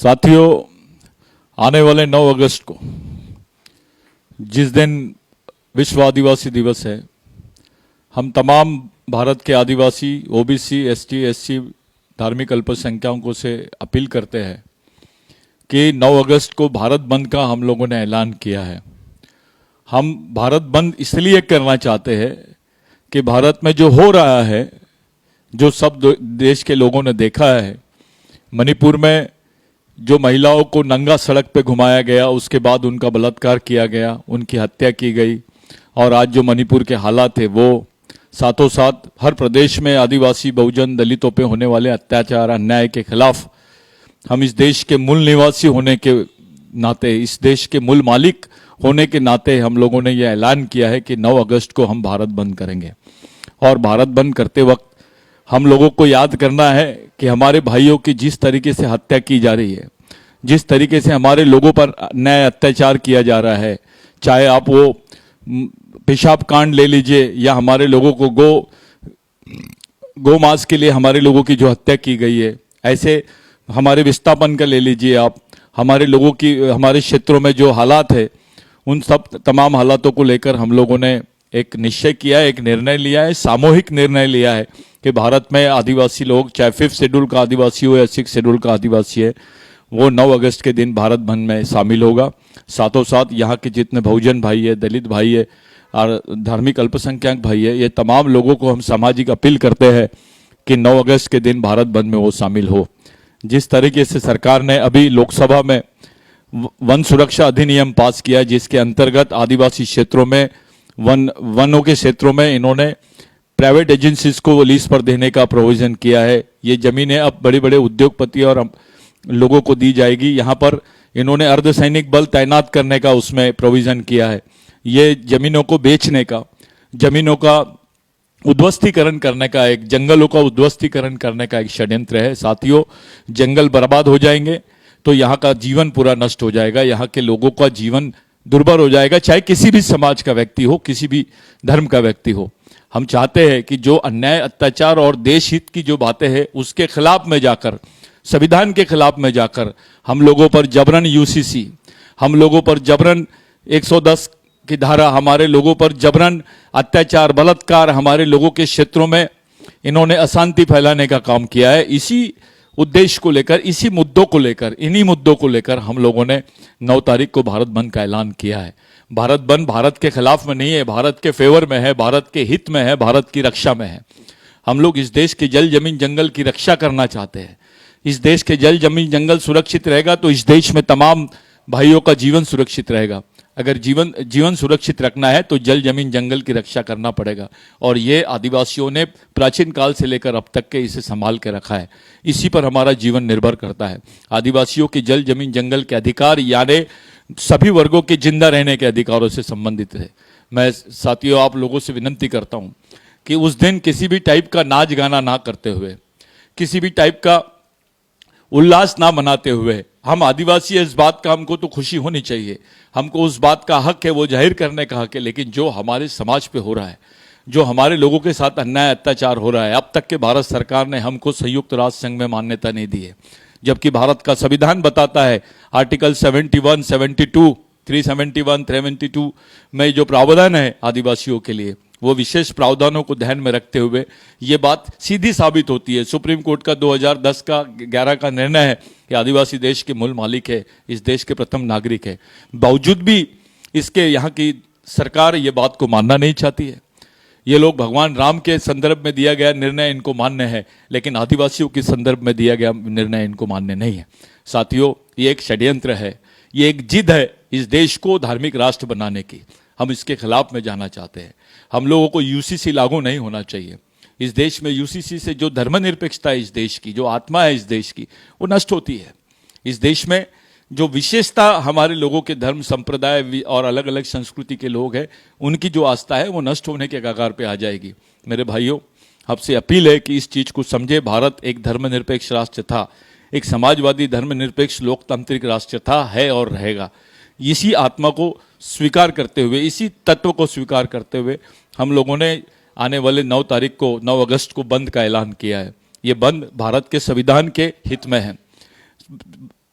साथियों, आने वाले 9 अगस्त को जिस दिन विश्व आदिवासी दिवस है, हम तमाम भारत के आदिवासी, ओबीसी, एसटी, एससी, धार्मिक अल्पसंख्यकों से अपील करते हैं कि 9 अगस्त को भारत बंद का हम लोगों ने ऐलान किया है। हम भारत बंद इसलिए करना चाहते हैं कि भारत में जो हो रहा है, जो सब देश के लोगों ने देखा है, मणिपुर में जो महिलाओं को नंगा सड़क पे घुमाया गया, उसके बाद उनका बलात्कार किया गया, उनकी हत्या की गई, और आज जो मणिपुर के हालात है वो साथों साथ हर प्रदेश में आदिवासी, बहुजन, दलितों पे होने वाले अत्याचार, अन्याय के खिलाफ हम इस देश के मूल निवासी होने के नाते, इस देश के मूल मालिक होने के नाते हम लोगों ने यह ऐलान किया है कि 9 अगस्त को हम भारत बंद करेंगे। और भारत बंद करते वक्त हम लोगों को याद करना है कि हमारे भाइयों की जिस तरीके से हत्या की जा रही है, जिस तरीके से हमारे लोगों पर अन्याय अत्याचार किया जा रहा है, चाहे आप वो पेशाब कांड ले लीजिए या हमारे लोगों को गौ मांस के लिए हमारे लोगों की जो हत्या की गई है, ऐसे हमारे विस्थापन का ले लीजिए आप, हमारे लोगों की, हमारे क्षेत्रों में जो हालात है, उन सब तमाम हालातों को लेकर हम लोगों ने एक निश्चय किया है, एक निर्णय लिया है, सामूहिक निर्णय लिया है कि भारत में आदिवासी लोग, चाहे 5th शेड्यूल का आदिवासी हो या 6th शेड्यूल का आदिवासी है, वो 9 अगस्त के दिन भारत बंद में शामिल होगा। साथों साथ यहाँ के जितने बहुजन भाई है, दलित भाई है और धार्मिक अल्पसंख्यक भाई है, ये तमाम लोगों को हम सामाजिक अपील करते हैं कि 9 अगस्त के दिन भारत बंद में वो शामिल हो। जिस तरीके से सरकार ने अभी लोकसभा में वन सुरक्षा अधिनियम पास किया, जिसके अंतर्गत आदिवासी क्षेत्रों में वनों के क्षेत्रों में इन्होंने प्राइवेट एजेंसीज को लीज पर देने का प्रोविजन किया है। ये जमीनें अब बड़े बड़े उद्योगपति और लोगों को दी जाएगी। यहाँ पर इन्होंने अर्धसैनिक बल तैनात करने का उसमें प्रोविजन किया है। ये जमीनों को बेचने का, जमीनों का उद्वस्तीकरण करने का, एक जंगलों का उद्वस्तीकरण करने का एक षड्यंत्र है। साथियों, जंगल बर्बाद हो जाएंगे तो यहाँ का जीवन पूरा नष्ट हो जाएगा, यहाँ के लोगों का जीवन दुर्भर हो जाएगा, चाहे किसी भी समाज का व्यक्ति हो, किसी भी धर्म का व्यक्ति हो। हम चाहते हैं कि जो अन्याय, अत्याचार और देश हित की जो बातें हैं, उसके खिलाफ में जाकर, संविधान के खिलाफ में जाकर हम लोगों पर जबरन यूसीसी, हम लोगों पर जबरन 110 की धारा, हमारे लोगों पर जबरन अत्याचार, बलात्कार, हमारे लोगों के क्षेत्रों में इन्होंने अशांति फैलाने का काम किया है। इसी उद्देश्य को लेकर, इसी मुद्दों को लेकर, इन्हीं मुद्दों को लेकर हम लोगों ने 9 तारीख को भारत बंद का ऐलान किया है। भारत बंद भारत के खिलाफ में नहीं है, भारत के फेवर में है, भारत के हित में है, भारत की रक्षा में है। हम लोग इस देश के जल, जमीन, जंगल की रक्षा करना चाहते हैं। इस देश के जल, जमीन, जंगल सुरक्षित रहेगा तो इस देश में तमाम भाइयों का जीवन सुरक्षित रहेगा। अगर जीवन सुरक्षित रखना है तो जल, जमीन, जंगल की रक्षा करना पड़ेगा। और ये आदिवासियों ने प्राचीन काल से लेकर अब तक के इसे संभाल के रखा है। इसी पर हमारा जीवन निर्भर करता है। आदिवासियों के जल, जमीन, जंगल के अधिकार यानी सभी वर्गों के जिंदा रहने के अधिकारों से संबंधित है। मैं साथियों, आप लोगों से विनती करता हूं कि उस दिन किसी भी टाइप का नाच गाना ना करते हुए, किसी भी टाइप का उल्लास ना मनाते हुए, हम आदिवासी इस बात का, हमको तो खुशी होनी चाहिए, हमको उस बात का हक है, वो जाहिर करने का हक है, लेकिन जो हमारे समाज पे हो रहा है, जो हमारे लोगों के साथ अन्याय अत्याचार हो रहा है, अब तक के भारत सरकार ने हमको संयुक्त राष्ट्र संघ में मान्यता नहीं दी है, जबकि भारत का संविधान बताता है आर्टिकल 71, 72, 371, 372 में जो प्रावधान है आदिवासियों के लिए, वो विशेष प्रावधानों को ध्यान में रखते हुए ये बात सीधी साबित होती है। सुप्रीम कोर्ट का 2010 का 11 का निर्णय है कि आदिवासी देश के मूल मालिक है, इस देश के प्रथम नागरिक है। बावजूद भी इसके यहाँ की सरकार ये बात को मानना नहीं चाहती है। ये लोग भगवान राम के संदर्भ में दिया गया निर्णय इनको मान्य है, लेकिन आदिवासियों के संदर्भ में दिया गया निर्णय इनको मान्य नहीं है। साथियों, ये एक षड्यंत्र है, ये एक जिद है इस देश को धार्मिक राष्ट्र बनाने की। हम इसके खिलाफ में जाना चाहते हैं। हम लोगों को यूसीसी लागू नहीं होना चाहिए। इस देश में यूसीसी से जो धर्मनिरपेक्षता है इस देश की, जो आत्मा है इस देश की, वो नष्ट होती है। इस देश में जो विशेषता हमारे लोगों के धर्म, संप्रदाय और अलग अलग संस्कृति के लोग हैं, उनकी जो आस्था है वो नष्ट होने के कगार पे आ जाएगी। मेरे भाइयों, आपसे अपील है कि इस चीज को समझे। भारत एक धर्मनिरपेक्ष राष्ट्र था, एक समाजवादी धर्मनिरपेक्ष लोकतांत्रिक राष्ट्र था, है और रहेगा। इसी आत्मा को स्वीकार करते हुए, इसी तत्व को स्वीकार करते हुए हम लोगों ने आने वाले 9 तारीख को, 9 अगस्त को बंद का ऐलान किया है। ये बंद भारत के संविधान के हित में है।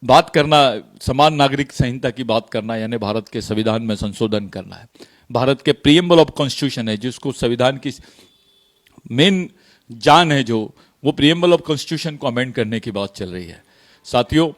बात करना, समान नागरिक संहिता की बात करना यानी भारत के संविधान में संशोधन करना है। भारत के प्रीएम्बल ऑफ कॉन्स्टिट्यूशन है, जिसको संविधान की मेन जान है, जो वो प्रीएम्बल ऑफ कॉन्स्टिट्यूशन को अमेंड करने की बात चल रही है। साथियों,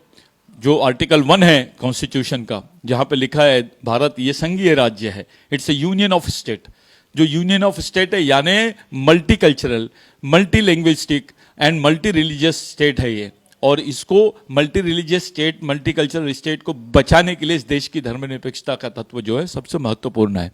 जो आर्टिकल 1 है कॉन्स्टिट्यूशन का, जहां पे लिखा है भारत ये संघीय राज्य है, it's a union of state. जो यूनियन ऑफ स्टेट है यानी multi cultural, multi linguistic and multi religious state है ये, और इसको multi religious state, multi cultural state को बचाने के लिए इस देश की धर्मनिरपेक्षता का तत्व जो है सबसे महत्वपूर्ण है।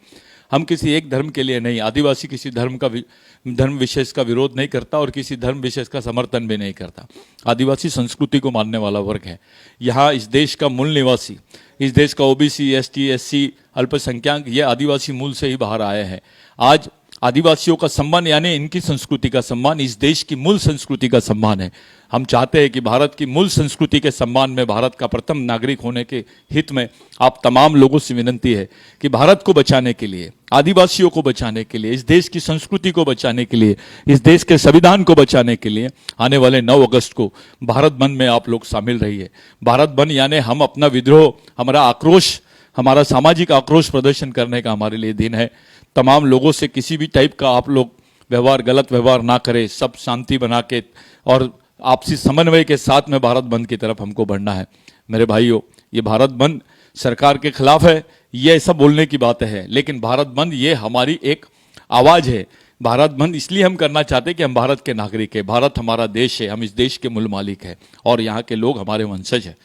हम किसी एक धर्म के लिए नहीं, आदिवासी किसी धर्म विशेष का विरोध नहीं करता और किसी धर्म विशेष का समर्थन भी नहीं करता। आदिवासी संस्कृति को मानने वाला वर्ग है। यहाँ इस देश का मूल निवासी, इस देश का ओबीसी, एसटी, एससी, अल्पसंख्यक, ये आदिवासी मूल से ही बाहर आए हैं। आज आदिवासियों का सम्मान यानी इनकी संस्कृति का सम्मान इस देश की मूल संस्कृति का सम्मान है। हम चाहते हैं कि भारत की मूल संस्कृति के सम्मान में, भारत का प्रथम नागरिक होने के हित में आप तमाम लोगों से विनती है कि भारत को बचाने के लिए, आदिवासियों को बचाने के लिए, इस देश की संस्कृति को बचाने के लिए, इस देश के संविधान को बचाने के लिए आने वाले 9 अगस्त को भारत बंद में आप लोग शामिल रहिए। भारत बंद यानी हम अपना विद्रोह, हमारा आक्रोश, हमारा सामाजिक आक्रोश प्रदर्शन करने का हमारे लिए दिन है। तमाम लोगों से किसी भी टाइप का आप लोग व्यवहार, गलत व्यवहार ना करें, सब शांति बना के और आपसी समन्वय के साथ में भारत बंद की तरफ हमको बढ़ना है। मेरे भाइयों, ये भारत बंद सरकार के खिलाफ है, ये ऐसा बोलने की बात है, लेकिन भारत बंद ये हमारी एक आवाज है। भारत बंद इसलिए हम करना चाहते हैं कि हम भारत के नागरिक हैं, भारत हमारा देश है, हम इस देश के मूल मालिक हैं और यहाँ के लोग हमारे वंशज हैं।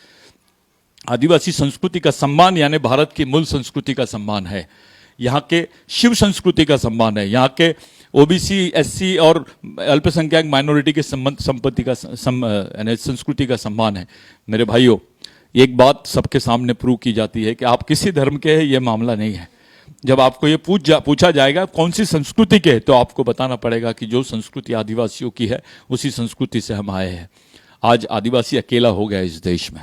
आदिवासी संस्कृति का सम्मान यानी भारत की मूल संस्कृति का सम्मान है, यहाँ के शिव संस्कृति का सम्मान है, यहाँ के ओबीसी, एससी और अल्पसंख्यक माइनॉरिटी के संपत्ति का संस्कृति का सम्मान है। मेरे भाइयों, एक बात सबके सामने प्रूव की जाती है कि आप किसी धर्म के हैं, ये मामला नहीं है। जब आपको ये पूछा जाएगा कौन सी संस्कृति के है, तो आपको बताना पड़ेगा कि जो संस्कृति आदिवासियों की है उसी संस्कृति से हम आए हैं। आज आदिवासी अकेला हो गया इस देश में,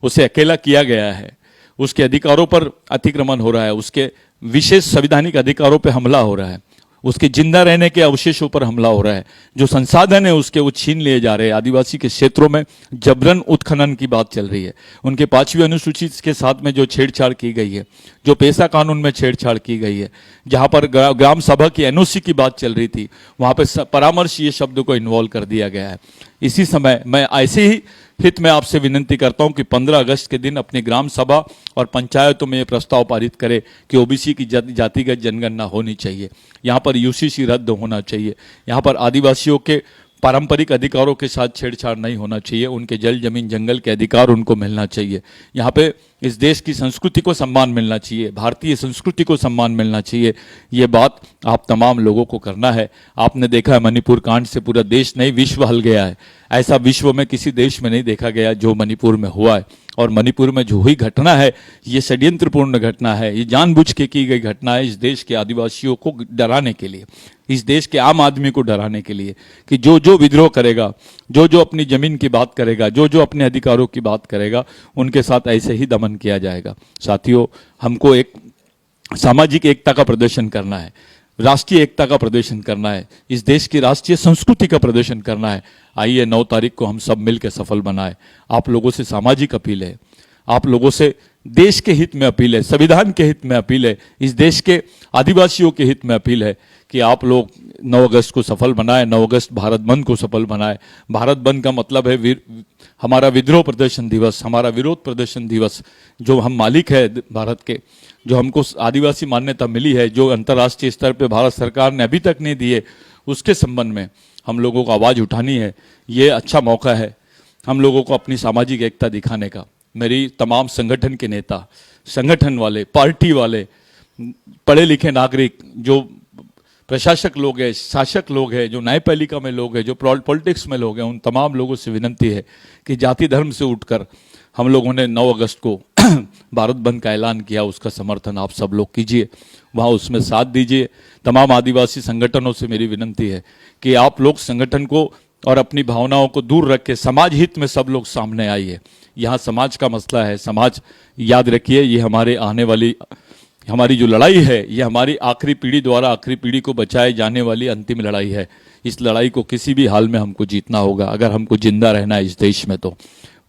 उसे अकेला किया गया है, उसके अधिकारों पर अतिक्रमण हो रहा है, उसके विशेष संवैधानिक अधिकारों पर हमला हो रहा है, उसके जिंदा रहने के अवशेषों पर हमला हो रहा है, जो संसाधन है उसके वो छीन लिए जा रहे हैं। आदिवासी के क्षेत्रों में जबरन उत्खनन की बात चल रही है, उनके 5वीं अनुसूची के साथ में जो छेड़छाड़ की गई है, जो पेशा कानून में छेड़छाड़ की गई है, जहां पर ग्राम सभा की एनओसी की बात चल रही थी, वहां पर परामर्श ये शब्द को इन्वॉल्व कर दिया गया है। इसी समय मैं ऐसे ही हित में आपसे विनती करता हूं कि 15 अगस्त के दिन अपनी ग्राम सभा और पंचायतों में ये प्रस्ताव पारित करें कि ओबीसी की जातिगत जनगणना होनी चाहिए, यहाँ पर यूसीसी रद्द होना चाहिए, यहाँ पर आदिवासियों के पारंपरिक अधिकारों के साथ छेड़छाड़ नहीं होना चाहिए, उनके जल जमीन जंगल के अधिकार उनको मिलना चाहिए, यहाँ पे इस देश की संस्कृति को सम्मान मिलना चाहिए, भारतीय संस्कृति को सम्मान मिलना चाहिए। ये बात आप तमाम लोगों को करना है। आपने देखा है मणिपुर कांड से पूरा देश नहीं विश्व हिल गया है, ऐसा विश्व में किसी देश में नहीं देखा गया जो मणिपुर में हुआ है। और मणिपुर में जो हुई घटना है ये षड्यंत्रपूर्ण घटना है, ये जानबूझ के की गई घटना है इस देश के आदिवासियों को डराने के लिए, इस देश के आम आदमी को डराने के लिए कि जो जो विद्रोह करेगा, जो जो अपनी जमीन की बात करेगा, जो जो अपने अधिकारों की बात करेगा, उनके साथ ऐसे ही दमन किया जाएगा। साथियों, हमको एक सामाजिक एकता का प्रदर्शन करना है, राष्ट्रीय एकता का प्रदर्शन करना है, इस देश की राष्ट्रीय संस्कृति का प्रदर्शन करना है। आइए 9 तारीख को हम सब मिलकर सफल बनाए। आप लोगों से सामाजिक अपील है, आप लोगों से देश के हित में अपील है, संविधान के हित में अपील है, इस देश के आदिवासियों के हित में अपील है कि आप लोग 9 अगस्त को सफल बनाए, 9 अगस्त भारत बंद को सफल बनाए। भारत बंद का मतलब है हमारा विद्रोह प्रदर्शन दिवस, हमारा विरोध प्रदर्शन दिवस। जो हम मालिक है भारत के, जो हमको आदिवासी मान्यता मिली है, जो अंतर्राष्ट्रीय स्तर पे भारत सरकार ने अभी तक नहीं दी है, उसके संबंध में हम लोगों को आवाज़ उठानी है। ये अच्छा मौका है हम लोगों को अपनी सामाजिक एकता दिखाने का। मेरी तमाम संगठन के नेता, संगठन वाले, पार्टी वाले, पढ़े लिखे नागरिक, जो प्रशासक लोग हैं, शासक लोग हैं, जो न्यायपालिका में लोग हैं, जो पॉलिटिक्स में लोग हैं, उन तमाम लोगों से विनती है कि जाति धर्म से उठकर हम लोगों ने 9 अगस्त को भारत बंद का ऐलान किया, उसका समर्थन आप सब लोग कीजिए, वहाँ उसमें साथ दीजिए। तमाम आदिवासी संगठनों से मेरी विनती है कि आप लोग संगठन को और अपनी भावनाओं को दूर रख के समाज हित में सब लोग सामने आइए। यहाँ समाज का मसला है, समाज याद रखिए, ये हमारे आने वाली हमारी जो लड़ाई है, ये हमारी आखिरी पीढ़ी द्वारा आखिरी पीढ़ी को बचाए जाने वाली अंतिम लड़ाई है। इस लड़ाई को किसी भी हाल में हमको जीतना होगा अगर हमको जिंदा रहना है इस देश में। तो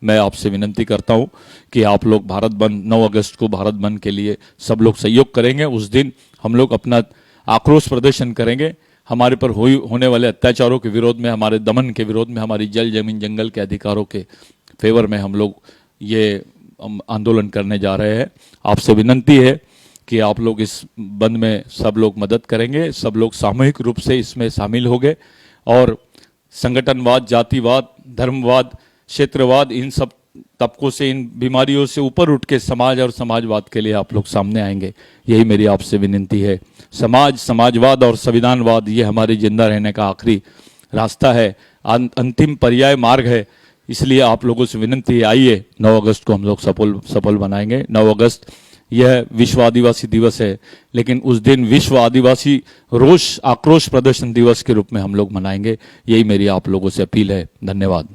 मैं आपसे विनंती करता हूं कि आप लोग भारत बंद 9 अगस्त को भारत बंद के लिए सब लोग सहयोग करेंगे। उस दिन हम लोग अपना आक्रोश प्रदर्शन करेंगे, हमारे पर होने वाले अत्याचारों के विरोध में, हमारे दमन के विरोध में, हमारी जल जमीन जंगल के अधिकारों के फेवर में हम लोग ये आंदोलन करने जा रहे हैं। आपसे विनंती है कि आप लोग इस बंद में सब लोग मदद करेंगे, सब लोग सामूहिक रूप से इसमें शामिल होंगे और संगठनवाद, जातिवाद, धर्मवाद, क्षेत्रवाद, इन सब तबकों से, इन बीमारियों से ऊपर उठ के समाज और समाजवाद के लिए आप लोग सामने आएंगे। यही मेरी आपसे विनंती है। समाज, समाजवाद और संविधानवाद ये हमारे जिंदा रहने का आखिरी रास्ता है, अंतिम पर्याय मार्ग है। इसलिए आप लोगों से विनंती है, आइए 9 अगस्त को हम लोग सफल बनाएंगे। 9 अगस्त यह विश्व आदिवासी दिवस है, लेकिन उस दिन विश्व आदिवासी रोष आक्रोश प्रदर्शन दिवस के रूप में हम लोग मनाएंगे। यही मेरी आप लोगों से अपील है। धन्यवाद।